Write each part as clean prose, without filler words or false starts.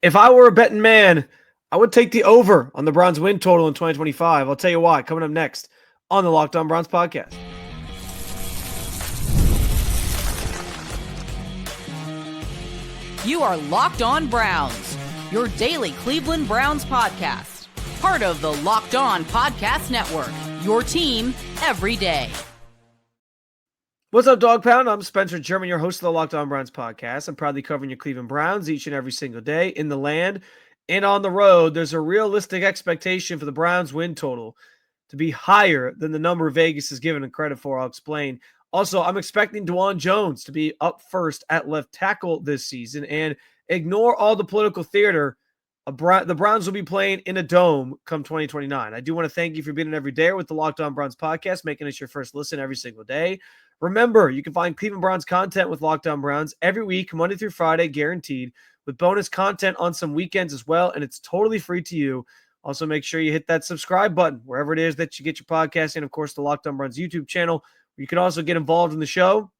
If I were a betting man, I would take the over on the Browns win total in 2025. I'll tell you why. Coming up next on the Locked On Browns podcast. You are Locked On Browns, your daily Cleveland Browns podcast. Part of the Locked On Podcast Network, your team every day. What's up, Dog Pound? I'm Spencer German, your host of the Locked On Browns podcast. I'm proudly covering your Cleveland Browns each and every single day in the land and on the road. There's a realistic expectation for the Browns win total to be higher than the number Vegas is given credit for. I'll explain. Also, I'm expecting Dawand Jones to be up first at left tackle this season, and ignore all the political theater. The Browns will be playing in a dome come 2029. I do want to thank you for being in every day with the Locked On Browns podcast, making us your first listen every single day. Remember, you can find Cleveland Browns content with Locked On Browns every week, Monday through Friday, guaranteed, with bonus content on some weekends as well, and it's totally free to you. Also, make sure you hit that subscribe button wherever it is that you get your podcast, and of course, the Locked On Browns YouTube channel. You can also get involved in the show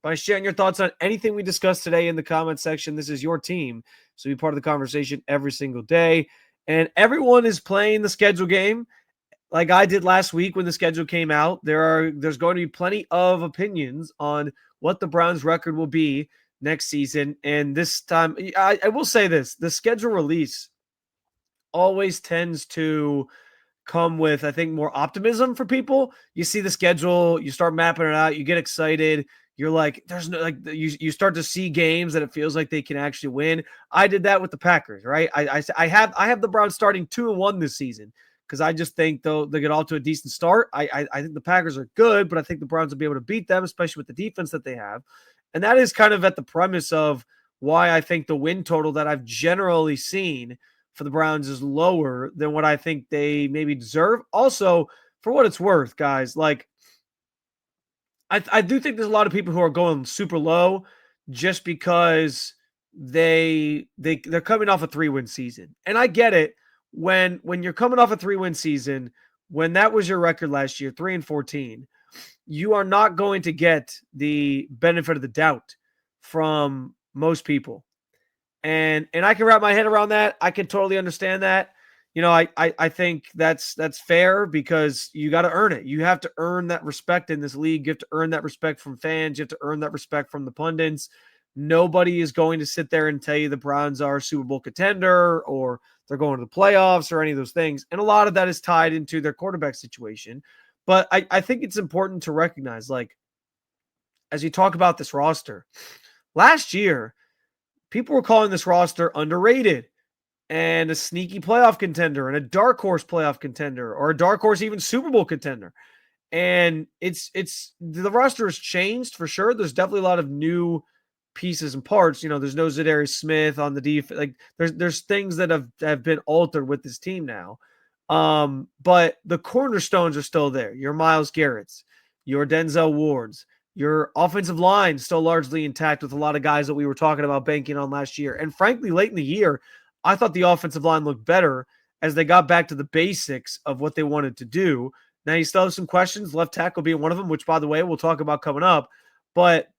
by sharing your thoughts on anything we discussed today in the comment section. This is your team, so be part of the conversation every single day. And everyone is playing the schedule game like I did last week when the schedule came out. There's going to be plenty of opinions on what the Browns record will be next season. And this time, I will say this, the schedule release always tends to come with, I think, more optimism for people. You see the schedule, you start mapping it out, you get excited. You're like, there's no, like, you start to see games that it feels like they can actually win. I did that with the Packers, right? I have the Browns starting 2-1 this season because I just think they'll get off to a decent start. I think the Packers are good, but I think the Browns will be able to beat them, especially with the defense that they have. And that is kind of at the premise of why I think the win total that I've generally seen for the Browns is lower than what I think they maybe deserve. Also, for what it's worth, guys, like I do think there's a lot of people who are going super low just because they're coming off a 3-win season. And I get it when you're coming off a 3-win season, when that was your record last year, 3-14, you are not going to get the benefit of the doubt from most people. And I can wrap my head around that. I can totally understand that. You know, I think that's fair because you got to earn it. You have to earn that respect in this league. You have to earn that respect from fans. You have to earn that respect from the pundits. Nobody is going to sit there and tell you the Browns are a Super Bowl contender or they're going to the playoffs or any of those things. And a lot of that is tied into their quarterback situation. But I think it's important to recognize, like, as you talk about this roster, last year, people were calling this roster underrated and a sneaky playoff contender and a dark horse playoff contender or a dark horse even Super Bowl contender. And it's the roster has changed for sure. There's definitely a lot of new pieces and parts. You know, there's no Zadarius Smith on the defense. Like there's things that have been altered with this team now. But the cornerstones are still there. Your Myles Garrett's, your Denzel Ward's, your offensive line still largely intact with a lot of guys that we were talking about banking on last year. And frankly, late in the year, I thought the offensive line looked better as they got back to the basics of what they wanted to do. Now, you still have some questions, left tackle being one of them, which, by the way, we'll talk about coming up. But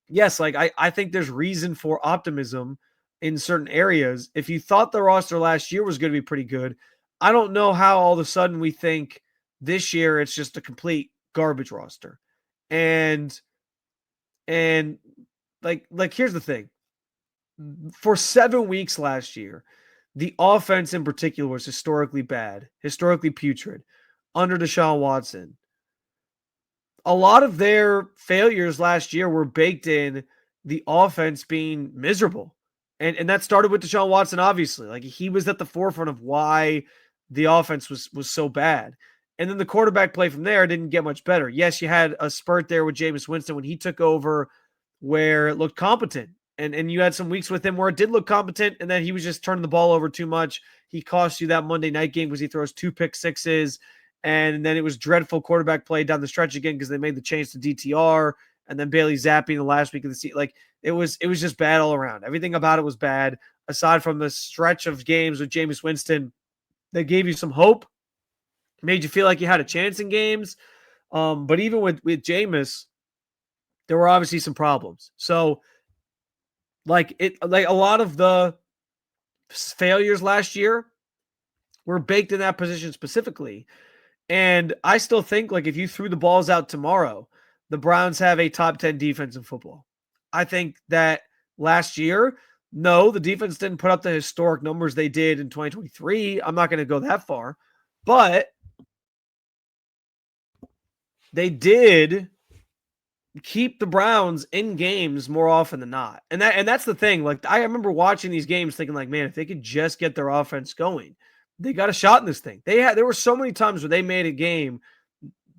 yes, like I think there's reason for optimism in certain areas. If you thought the roster last year was going to be pretty good, I don't know how all of a sudden we think this year it's just a complete garbage roster. And like here's the thing. For 7 weeks last year, the offense in particular was historically bad, historically putrid under Deshaun Watson. A lot of their failures last year were baked in the offense being miserable. And that started with Deshaun Watson, obviously. Like, he was at the forefront of why the offense was so bad. And then the quarterback play from there didn't get much better. Yes, you had a spurt there with Jameis Winston when he took over where it looked competent. And you had some weeks with him where it did look competent, and then he was just turning the ball over too much. He cost you that Monday night game because he throws 2 pick sixes, and then it was dreadful quarterback play down the stretch again because they made the change to DTR, and then Bailey Zappi in the last week of the season. Like, it was just bad all around. Everything about it was bad, aside from the stretch of games with Jameis Winston that gave you some hope, made you feel like you had a chance in games. But even with Jameis, there were obviously some problems. So, like a lot of the failures last year were baked in that position specifically. And I still think, like, if you threw the balls out tomorrow, the Browns have a top 10 defense in football. I think that last year, no, the defense didn't put up the historic numbers they did in 2023. I'm not going to go that far, but they did keep the Browns in games more often than not. And that's the thing. Like, I remember watching these games thinking, like, man, if they could just get their offense going, they got a shot in this thing. There were so many times where they made a game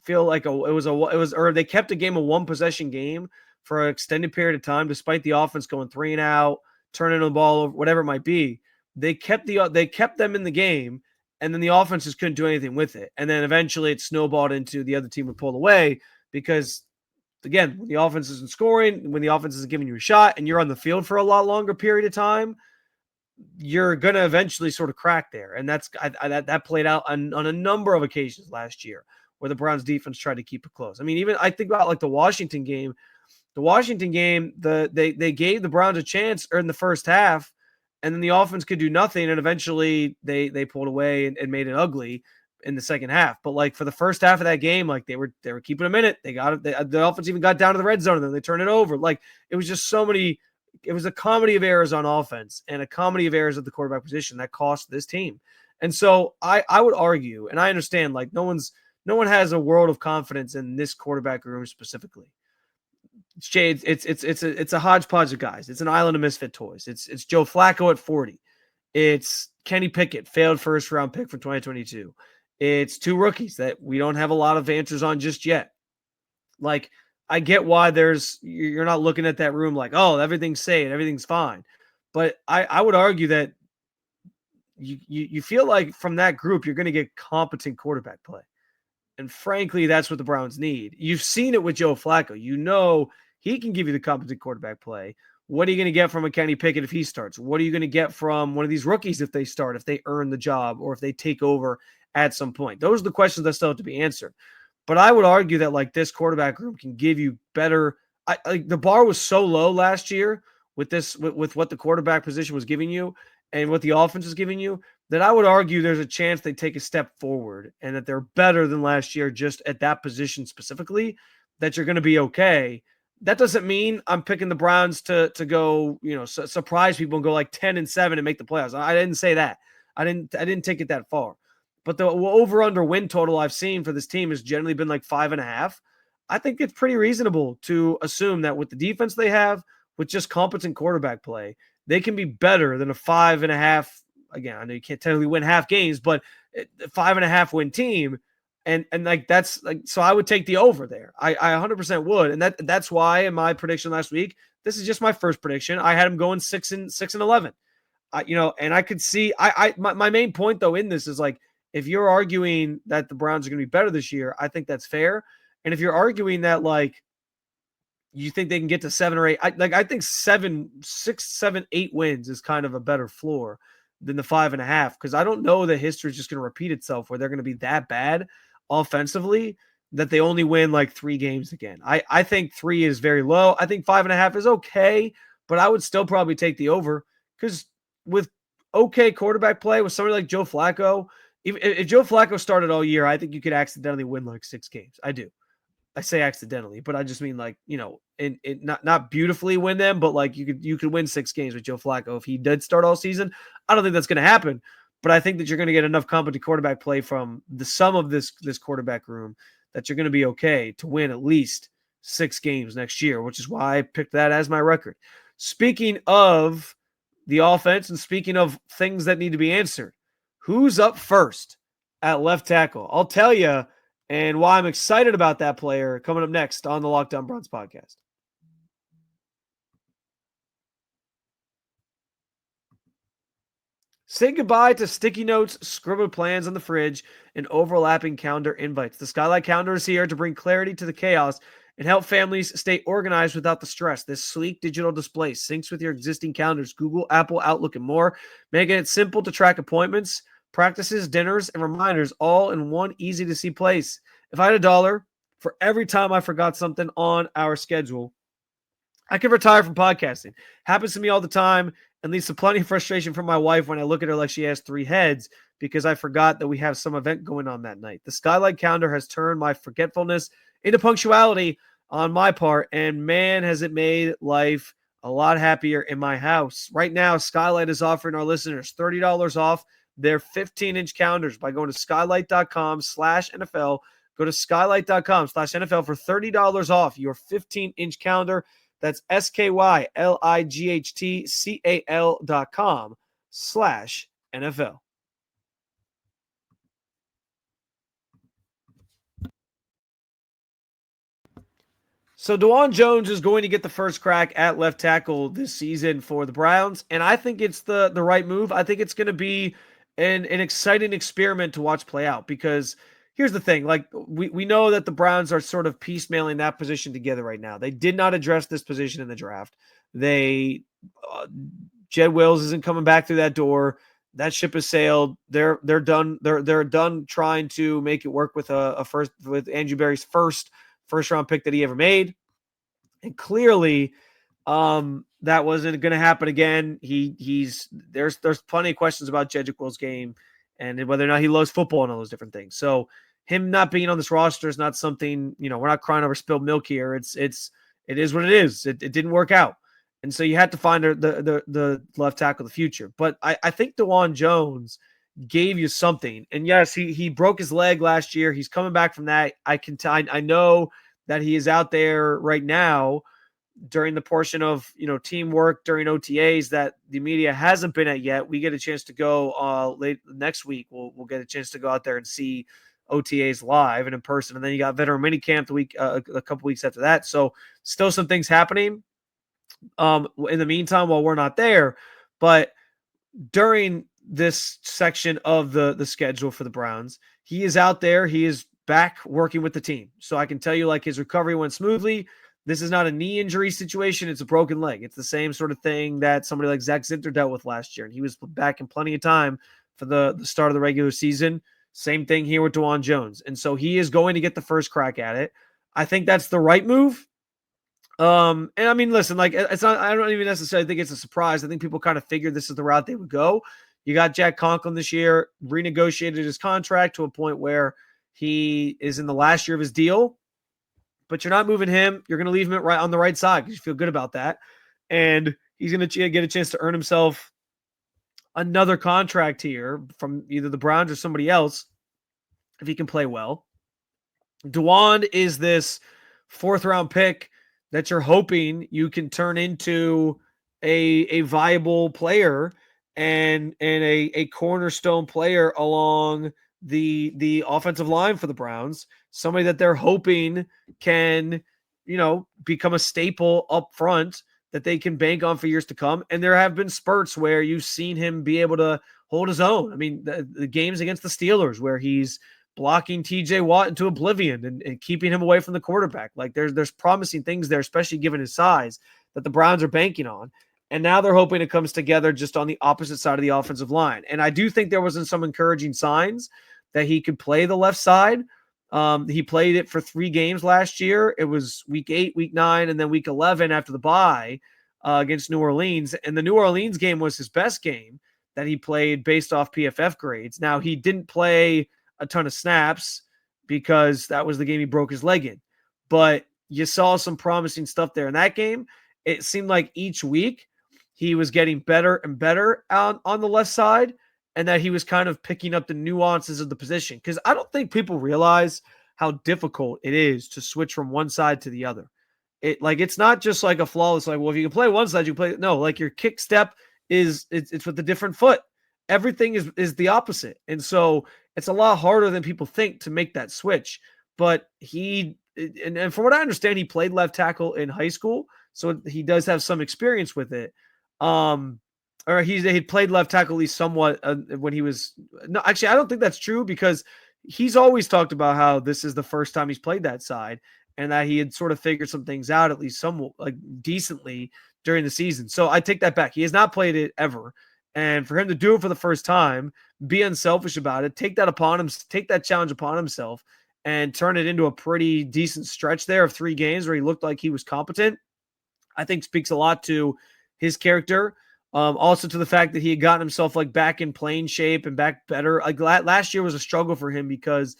feel like they kept a game a one possession game for an extended period of time, despite the offense going 3 and out, turning the ball over, whatever it might be. They kept them in the game, and then the offense just couldn't do anything with it. And then eventually it snowballed into the other team would pull away because, again, when the offense isn't scoring, when the offense isn't giving you a shot, and you're on the field for a lot longer period of time, you're going to eventually sort of crack there. And that played out on a number of occasions last year where the Browns defense tried to keep it close. I mean, even I think about like the Washington game. They gave the Browns a chance in the first half, and then the offense could do nothing. And eventually they pulled away and made it ugly in the second half. But like for the first half of that game, like they were keeping them in it. They got it. The offense even got down to the red zone and then they turned it over. Like it was just so many. It was a comedy of errors on offense and a comedy of errors at the quarterback position that cost this team. And so I would argue, and I understand, like no one has a world of confidence in this quarterback room specifically. It's a hodgepodge of guys. It's an island of misfit toys. It's Joe Flacco at 40. It's Kenny Pickett, failed first round pick from 2022. It's 2 rookies that we don't have a lot of answers on just yet. Like, I get why you're not looking at that room like, oh, everything's safe, everything's fine. But I would argue that you feel like from that group, you're going to get competent quarterback play. And frankly, that's what the Browns need. You've seen it with Joe Flacco. You know he can give you the competent quarterback play. What are you going to get from a Kenny Pickett if he starts? What are you going to get from one of these rookies if they start, if they earn the job, or if they take over at some point? Those are the questions that still have to be answered. But I would argue that like this quarterback room can give you better. The bar was so low last year with what the quarterback position was giving you and what the offense is giving you, that I would argue there's a chance they take a step forward and that they're better than last year just at that position specifically, that you're going to be okay. That doesn't mean I'm picking the Browns to go, surprise people and go like 10-7 and make the playoffs. I didn't say that. I didn't take it that far. But the over-under win total I've seen for this team has generally been like 5.5. I think it's pretty reasonable to assume that with the defense they have, with just competent quarterback play, they can be better than a 5.5. Again, I know you can't technically win half games, but 5.5 win team. And like that's like, so I would take the over there. I 100% would. And that's why in my prediction last week, this is just my first prediction, I had them going 6-11. And I could see my main point though in this is like, if you're arguing that the Browns are going to be better this year, I think that's fair. And if you're arguing that like you think they can get to 7 or 8, I think 6, 7, 8 wins is kind of a better floor than the 5.5, because I don't know that history is just going to repeat itself where they're going to be that bad offensively that they only win like 3 games again. I think 3 is very low. I think 5.5 is okay, but I would still probably take the over, because with okay quarterback play with somebody like Joe Flacco, if Joe Flacco started all year, I think you could accidentally win like 6 games. I do. I say accidentally, but I just mean like, not beautifully win them, but like you could win 6 games with Joe Flacco if he did start all season. I don't think that's going to happen, but I think that you're going to get enough competent quarterback play from the sum of this quarterback room that you're going to be okay to win at least 6 games next year, which is why I picked that as my record. Speaking of the offense and speaking of things that need to be answered, who's up first at left tackle? I'll tell you, and why I'm excited about that player coming up next on the Locked On Browns podcast. Say goodbye to sticky notes, scribbled plans on the fridge, and overlapping calendar invites. The Skylight Calendar is here to bring clarity to the chaos and help families stay organized without the stress. This sleek digital display syncs with your existing calendars, Google, Apple, Outlook, and more, making it simple to track appointments, practices, dinners, and reminders all in one easy-to-see place. If I had $1 for every time I forgot something on our schedule, I could retire from podcasting. Happens to me all the time, and leads to plenty of frustration from my wife when I look at her like she has three heads because I forgot that we have some event going on that night. The skylight calendar has turned my forgetfulness into punctuality on my part, and man, has it made life a lot happier in my house. Right now, Skylight is offering our listeners $30 off their 15-inch calendars by going to skylight.com/NFL. Go to skylight.com/NFL for $30 off your 15-inch calendar. That's SKYLIGHTCAL.com/NFL. So Dawand Jones is going to get the first crack at left tackle this season for the Browns, and I think it's the right move. I think it's going to be an exciting experiment to watch play out because here's the thing. Like we know that the Browns are sort of piecemealing that position together right now. They did not address this position in the draft. They Jed Wills isn't coming back through that door. That ship has sailed. They're done. They're done trying to make it work with a first with Andrew Berry's first round pick that he ever made. And clearly that wasn't going to happen again. There's plenty of questions about Jedrick's game and whether or not he loves football and all those different things. So him not being on this roster is not something, we're not crying over spilled milk here. It is what it is. It didn't work out. And so you had to find the left tackle of the future. But I think Dawand Jones gave you something. And yes, he broke his leg last year. He's coming back from that. I know that he is out there right now during the portion of teamwork during OTAs that the media hasn't been at yet. We get a chance to go late next week. We'll get a chance to go out there and see OTAs live and in person. And then you got veteran minicamp the week a couple weeks after that. So still some things happening in the meantime while we're not there. But during this section of the schedule for the Browns, he is out there. He is back working with the team. So I can tell you, like, his recovery went smoothly. This is not a knee injury situation. It's a broken leg. It's the same sort of thing that somebody like Zach Zinter dealt with last year. And he was back in plenty of time for the start of the regular season. Same thing here with Dawand Jones. And so he is going to get the first crack at it. I think that's the right move. And I mean, listen, like, it's not, I don't even necessarily think it's a surprise. I think people kind of figured this is the route they would go. You got Jack Conklin this year, renegotiated his contract to a point where he is in the last year of his deal, but you're not moving him. You're going to leave him right on the right side because you feel good about that. And he's going to get a chance to earn himself another contract here from either the Browns or somebody else if he can play well. Dawand is this fourth round pick that you're hoping you can turn into a viable player and a cornerstone player along the offensive line for the Browns, somebody that they're hoping can, become a staple up front that they can bank on for years to come. And there have been spurts where you've seen him be able to hold his own. I mean, the games against the Steelers where he's blocking TJ Watt into oblivion and keeping him away from the quarterback. Like there's promising things there, especially given his size, that the Browns are banking on. And now they're hoping it comes together just on the opposite side of the offensive line. And I do think there was some encouraging signs that he could play the left side. He played it for 3 games last year. It was week 8, week 9, and then week 11 after the bye against New Orleans. And the New Orleans game was his best game that he played based off PFF grades. Now, he didn't play a ton of snaps because that was the game he broke his leg in. But you saw some promising stuff there in that game. It seemed like each week he was getting better and better on the left side, and that he was kind of picking up the nuances of the position. Because I don't think people realize how difficult it is to switch from one side to the other. It's not just like a flawless, like, well, if you can play one side, you play. No, like your kick step it's with a different foot. Everything is the opposite. And so it's a lot harder than people think to make that switch. But and from what I understand, he played left tackle in high school. So he does have some experience with it. Or he played left tackle at least somewhat when he was. No, actually, I don't think that's true because he's always talked about how this is the first time he's played that side and that he had sort of figured some things out, at least somewhat like decently during the season. So I take that back. He has not played it ever. And for him to do it for the first time, be unselfish about it, take that challenge upon himself and turn it into a pretty decent stretch there of 3 games where he looked like he was competent, I think speaks a lot to his character. Also to the fact that he had gotten himself like back in playing shape and back better. Like last year was a struggle for him because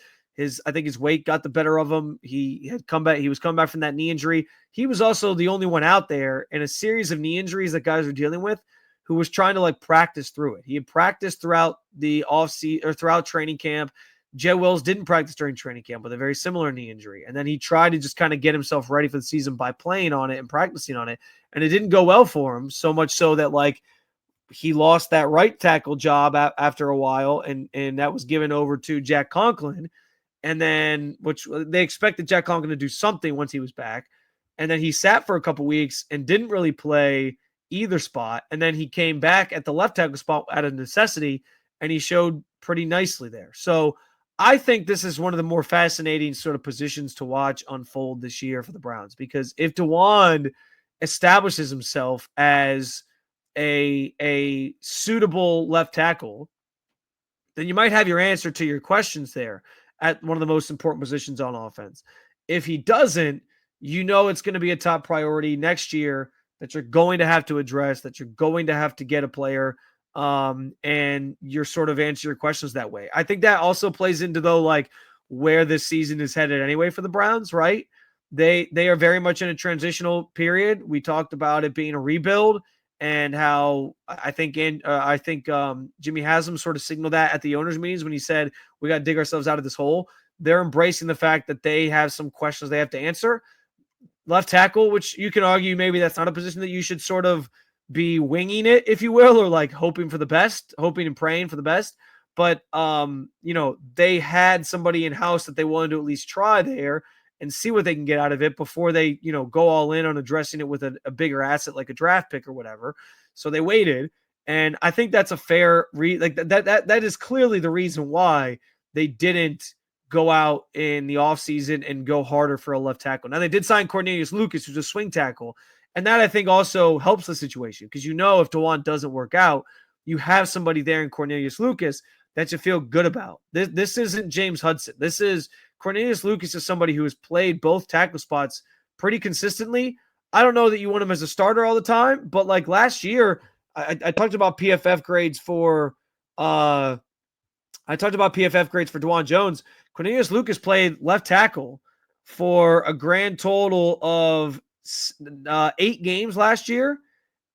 I think his weight got the better of him. He had come back. He was coming back from that knee injury. He was also the only one out there in a series of knee injuries that guys were dealing with who was trying to like practice through it. He had practiced throughout the offseason or throughout training camp. Jay Wills didn't practice during training camp with a very similar knee injury. And then he tried to just kind of get himself ready for the season by playing on it and practicing on it. And it didn't go well for him, so much so that like he lost that right tackle job after a while. And that was given over to Jack Conklin. And then, which they expected Jack Conklin to do something once he was back. And then he sat for a couple weeks and didn't really play either spot. And then he came back at the left tackle spot out of necessity, and he showed pretty nicely there. So I think this is one of the more fascinating sort of positions to watch unfold this year for the Browns, because if Dawand establishes himself as a suitable left tackle, then you might have your answer to your questions there at one of the most important positions on offense. If he doesn't, you know it's going to be a top priority next year that you're going to have to address, that you're going to have to get a player, and you're sort of answer your questions that way. I think that also plays into, though, like where this season is headed anyway for the Browns, right? They are very much in a transitional period. We talked about it being a rebuild, and how I think Jimmy Haslam sort of signaled that at the owners' meetings when he said, we got to dig ourselves out of this hole. They're embracing the fact that they have some questions they have to answer. Left tackle, which you can argue maybe that's not a position that you should sort of be winging it, if you will, or like hoping for the best, hoping and praying for the best. But, they had somebody in-house that they wanted to at least try there and see what they can get out of it before they, go all in on addressing it with a bigger asset like a draft pick or whatever. So they waited, and I think that's a fair that is clearly the reason why they didn't go out in the offseason and go harder for a left tackle. Now they did sign Cornelius Lucas, who's a swing tackle, and that I think also helps the situation, because if Dawand doesn't work out, you have somebody there in Cornelius Lucas that you feel good about. This isn't James Hudson. This is Cornelius Lucas is somebody who has played both tackle spots pretty consistently. I don't know that you want him as a starter all the time, but like last year, I talked about PFF grades for Dawand Jones. Cornelius Lucas played left tackle for a grand total of 8 games last year,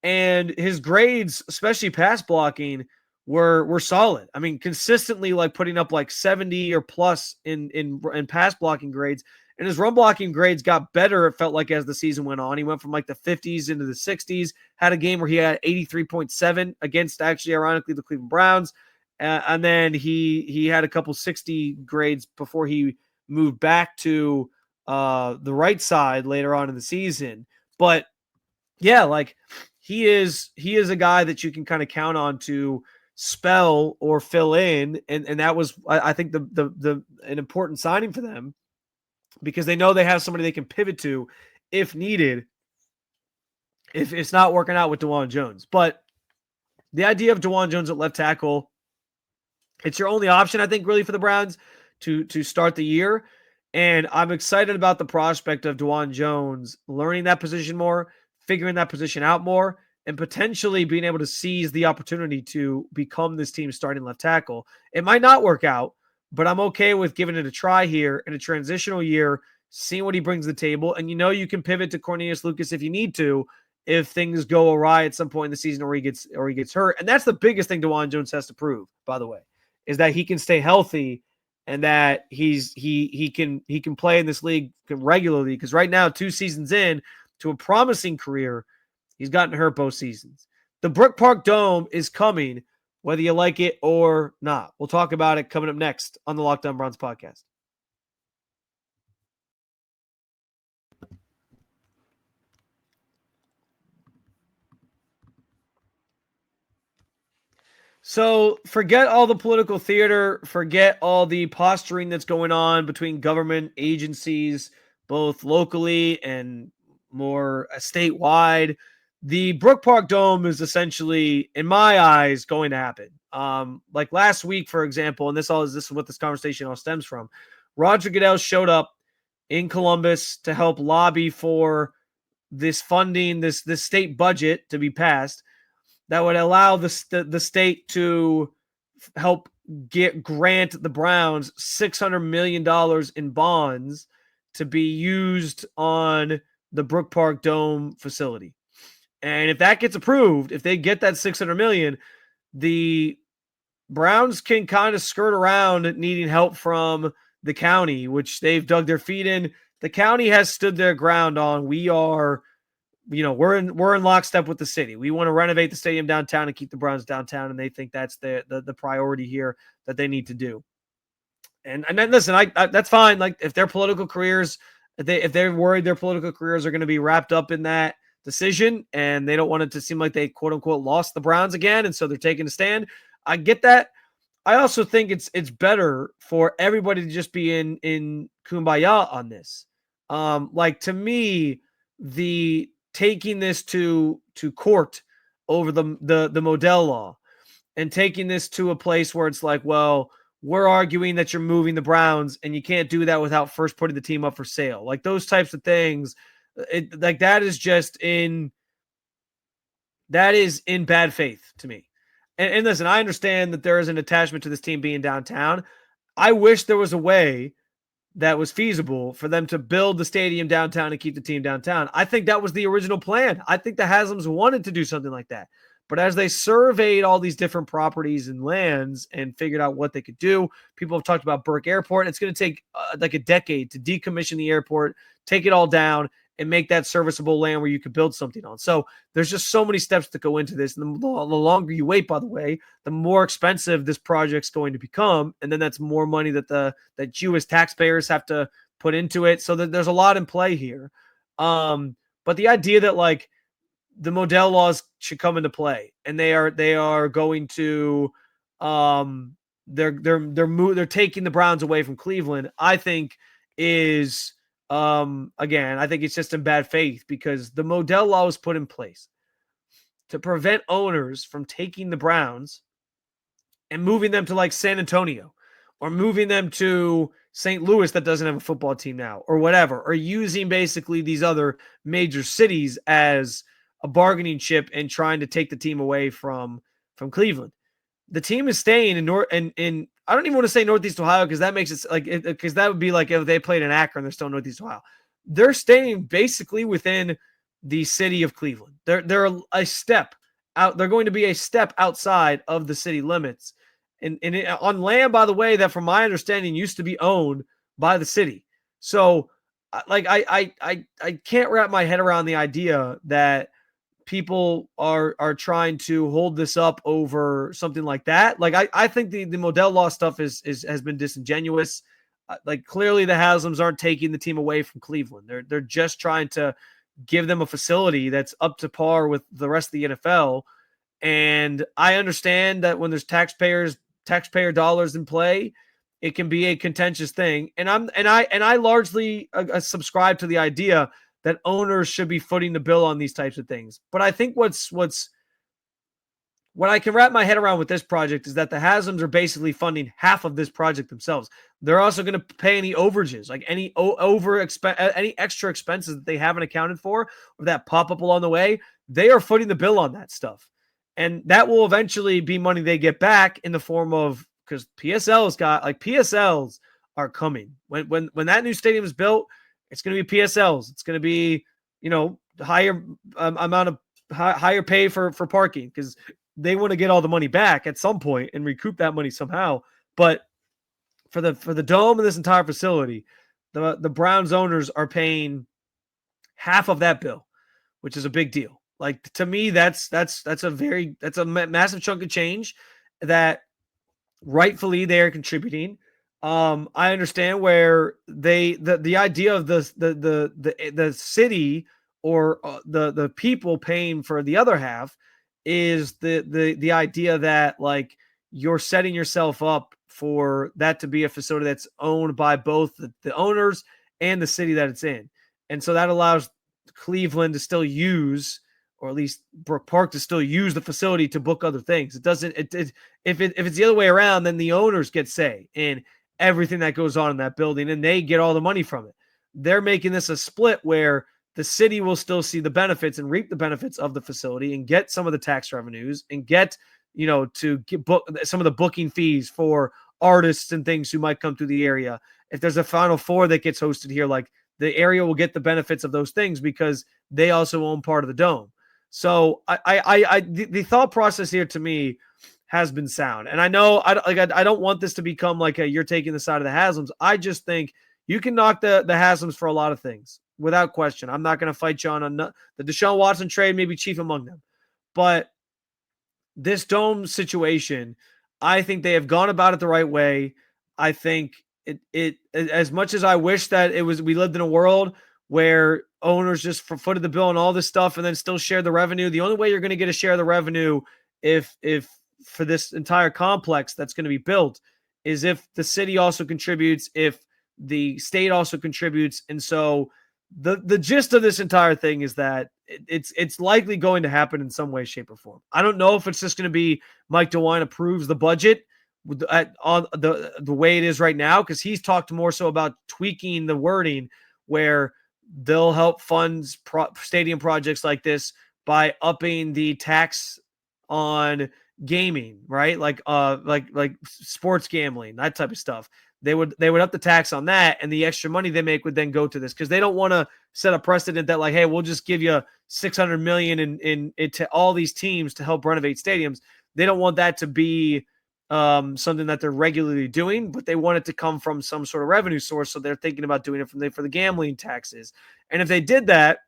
and his grades, especially pass blocking, were solid. I mean, consistently like putting up like 70 or plus in pass blocking grades, and his run blocking grades got better, it felt like, as the season went on. He went from like the 50s into the 60s, had a game where he had 83.7 against, actually, ironically, the Cleveland Browns. And then he had a couple 60 grades before he moved back to the right side later on in the season. But yeah, like he is a guy that you can kind of count on to spell or fill in, and that was, I think, the an important signing for them, because they know they have somebody they can pivot to if needed, if it's not working out with Dawand Jones. But the idea of Dawand Jones at left tackle, it's your only option, I think, really, for the Browns to start the year. And I'm excited about the prospect of Dawand Jones learning that position more, figuring that position out more, and potentially being able to seize the opportunity to become this team's starting left tackle. It might not work out, but I'm okay with giving it a try here in a transitional year, seeing what he brings to the table. And you can pivot to Cornelius Lucas if you need to, if things go awry at some point in the season or he gets hurt. And that's the biggest thing Dawand Jones has to prove, by the way, is that he can stay healthy and that he can play in this league regularly. Because right now, 2 seasons in to a promising career, he's gotten hurt both seasons. The Brook Park Dome is coming, whether you like it or not. We'll talk about it coming up next on the Locked On Browns podcast. So forget all the political theater, forget all the posturing that's going on between government agencies, both locally and more statewide. The Brook Park Dome is essentially, in my eyes, going to happen. Like last week, for example, and this is what this conversation all stems from. Roger Goodell showed up in Columbus to help lobby for this funding, this state budget to be passed. that would allow the state to help grant the Browns $600 million in bonds to be used on the Brook Park Dome facility. And if that gets approved, if they get that $600 million, the Browns can kind of skirt around needing help from the county, which they've dug their feet in. The county has stood their ground on. We're in lockstep with the city. We want to renovate the stadium downtown and keep the Browns downtown, and they think that's the priority here that they need to do. And then listen, I that's fine. Like if their political careers, if they're worried their political careers are going to be wrapped up in that decision, and they don't want it to seem like they quote unquote lost the Browns again, and so they're taking a stand. I get that. I also think it's better for everybody to just be in kumbaya on this. Like to me, the taking this to court over the Modell law and taking this to a place where it's like, well, we're arguing that you're moving the Browns and you can't do that without first putting the team up for sale. Like those types of things, that is in bad faith to me. And listen, I understand that there is an attachment to this team being downtown. I wish there was a way that was feasible for them to build the stadium downtown and keep the team downtown. I think that was the original plan. I think the Haslams wanted to do something like that. But as they surveyed all these different properties and lands and figured out what they could do, people have talked about Burke Airport. It's going to take like a decade to decommission the airport, take it all down, and make that serviceable land where you could build something on. So there's just so many steps to go into this. And the longer you wait, by the way, the more expensive this project's going to become. And then that's more money that Jewish taxpayers have to put into it. So there's a lot in play here. But the idea that like the Modell laws should come into play and they are going to they're taking the Browns away from Cleveland, I think is again, I think it's just in bad faith because the Modell law was put in place to prevent owners from taking the Browns and moving them to like San Antonio or moving them to St. Louis that doesn't have a football team now or whatever, or using basically these other major cities as a bargaining chip and trying to take the team away from Cleveland. The team is staying in I don't even want to say Northeast Ohio because that makes it like because that would be like if they played in Akron, they're still Northeast Ohio. They're staying basically within the city of Cleveland. They're a step out. They're going to be a step outside of the city limits, and on land, by the way, that from my understanding used to be owned by the city. So, like I can't wrap my head around the idea that people are trying to hold this up over something like that. Like I think the Modell law stuff has been disingenuous. Like clearly the Haslams aren't taking the team away from Cleveland. They're just trying to give them a facility that's up to par with the rest of the NFL. And I understand that when there's taxpayer dollars in play, it can be a contentious thing. And I largely subscribe to the idea that owners should be footing the bill on these types of things. But I think what I can wrap my head around with this project is that the Haslams are basically funding half of this project themselves. They're also going to pay any overages, like any any extra expenses that they haven't accounted for or that pop up along the way. They are footing the bill on that stuff. And that will eventually be money they get back in the form of, because PSLs are coming. When that new stadium is built, it's going to be PSLs. It's going to be, higher amount of higher pay for parking because they want to get all the money back at some point and recoup that money somehow. But for the dome and this entire facility, the Browns owners are paying half of that bill, which is a big deal. Like to me, that's a massive chunk of change that rightfully they are contributing. I understand where the idea of the city or the people paying for the other half is the idea that like you're setting yourself up for that to be a facility that's owned by both the owners and the city that it's in. And so that allows Cleveland to still use, or at least Brook Park to still use the facility to book other things. It doesn't, if it's the other way around, then the owners get say in everything that goes on in that building and they get all the money from it. They're making this a split where the city will still see the benefits and reap the benefits of the facility and get some of the tax revenues and get, to get some of the booking fees for artists and things who might come through the area. If there's a Final Four that gets hosted here, like the area will get the benefits of those things because they also own part of the dome. So the thought process here to me has been sound. And I know I don't want this to become like you're taking the side of the Haslams. I just think you can knock the Haslams for a lot of things without question. I'm not going to fight you on the Deshaun Watson trade, maybe chief among them. But this dome situation, I think they have gone about it the right way. I think it as much as I wish that we lived in a world where owners just footed the bill and all this stuff and then still share the revenue. The only way you're going to get a share of the revenue if for this entire complex that's going to be built is if the city also contributes, if the state also contributes. And so the gist of this entire thing is that it's likely going to happen in some way, shape, or form. I don't know if it's just going to be Mike DeWine approves the budget on the way it is right now, because he's talked more so about tweaking the wording where they'll help fund stadium projects like this by upping the tax on gaming, right? Like sports gambling, that type of stuff. They would up the tax on that, and the extra money they make would then go to this, because they don't want to set a precedent that like, hey, we'll just give you $600 million in to all these teams to help renovate stadiums. They don't want that to be something that they're regularly doing, but they want it to come from some sort of revenue source. So they're thinking about doing it for the gambling taxes. And if they did that,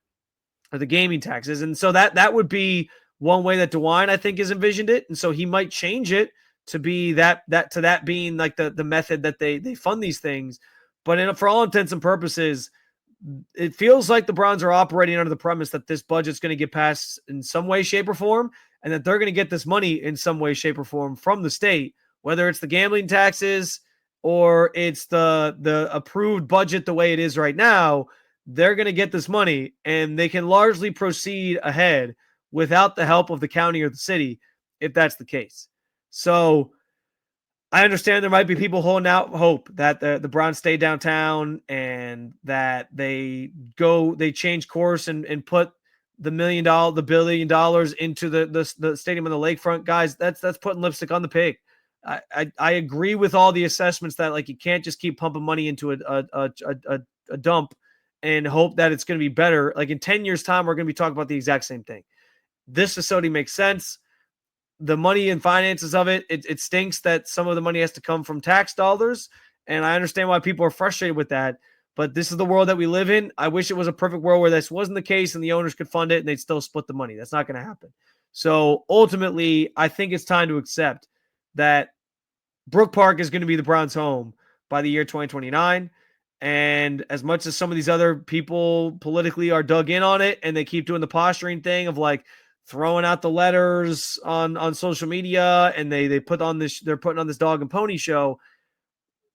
or the gaming taxes, and so that would be one way that DeWine, I think, has envisioned it. And so he might change it to be that being like the method that they fund these things. But for all intents and purposes, it feels like the Browns are operating under the premise that this budget's going to get passed in some way, shape, or form, and that they're going to get this money in some way, shape, or form from the state, whether it's the gambling taxes or it's the approved budget the way it is right now. They're going to get this money, and they can largely proceed ahead without the help of the county or the city, if that's the case. So I understand there might be people holding out hope that the Browns stay downtown and that they change course and put the $1 billion into the stadium on the lakefront. Guys, that's putting lipstick on the pig. I agree with all the assessments that like you can't just keep pumping money into a dump and hope that it's going to be better. Like in 10 years' time, we're going to be talking about the exact same thing. This facility makes sense. The money and finances of it stinks that some of the money has to come from tax dollars. And I understand why people are frustrated with that. But this is the world that we live in. I wish it was a perfect world where this wasn't the case and the owners could fund it and they'd still split the money. That's not going to happen. So ultimately, I think it's time to accept that Brook Park is going to be the Browns' home by the year 2029. And as much as some of these other people politically are dug in on it and they keep doing the posturing thing of like throwing out the letters on social media and they're putting on this dog and pony show,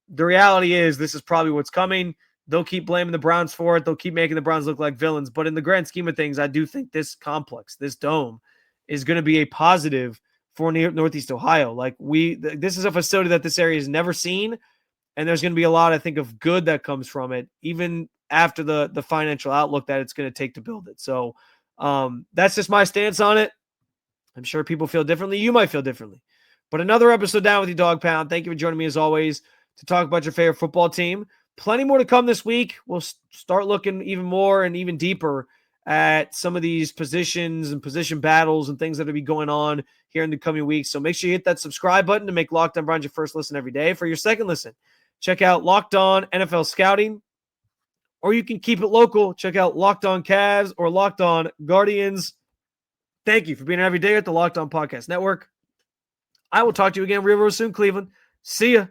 the reality is this is probably what's coming. They'll keep blaming the Browns for it. They'll keep making the Browns look like villains. But in the grand scheme of things, I do think this complex, this dome, is going to be a positive for Northeast Ohio. Like this is a facility that this area has never seen, and there's going to be a lot, I think, of good that comes from it, even after the financial outlook that it's going to take to build it. So that's just my stance on it. I'm sure people feel differently. You might feel differently. But another episode down with you, Dog Pound. Thank you for joining me as always to talk about your favorite football team. Plenty more to come this week. We'll start looking even more and even deeper at some of these positions and position battles and things that will be going on here in the coming weeks. So make sure you hit that subscribe button to make Locked On Browns your first listen every day. For your second listen, check out Locked On NFL Scouting, or you can keep it local. Check out Locked On Cavs or Locked On Guardians. Thank you for being every day at the Locked On Podcast Network. I will talk to you again real soon, Cleveland. See ya.